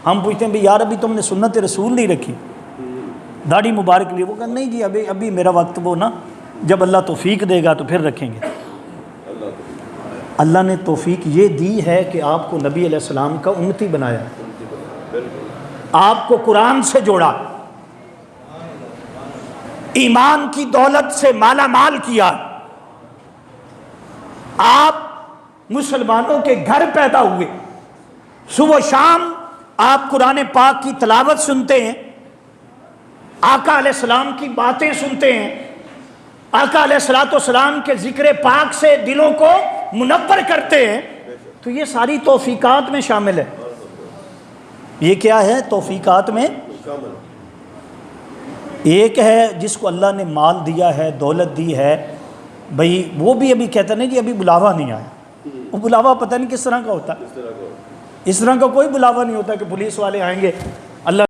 ہم پوچھتے ہیں بھی یار ابھی تم نے سنت رسول نہیں رکھی، داڑھی مبارک لیے، وہ کہا نہیں جی ابھی میرا وقت وہ نا جب اللہ توفیق دے گا تو پھر رکھیں گے۔ اللہ نے توفیق یہ دی ہے کہ آپ کو نبی علیہ السلام کا امتی بنایا، آپ کو قرآن سے جوڑا، ایمان کی دولت سے مالا مال کیا، آپ مسلمانوں کے گھر پیدا ہوئے، صبح و شام آپ قرآن پاک کی تلاوت سنتے ہیں، آقا علیہ السلام کی باتیں سنتے ہیں، آقا علیہ السلام کے ذکر پاک سے دلوں کو منور کرتے ہیں، تو یہ ساری توفیقات میں شامل ہے۔ یہ کیا ہے توفیقات میں؟ ایک ہے جس کو اللہ نے مال دیا ہے، دولت دی ہے، بھئی وہ بھی ابھی کہتا نہیں جی ابھی بلاوا نہیں آیا، وہ بلاوا پتہ نہیں کس طرح کا ہوتا ہے، اس طرح کا کوئی بلاوا نہیں ہوتا کہ پولیس والے آئیں گے۔ اللہ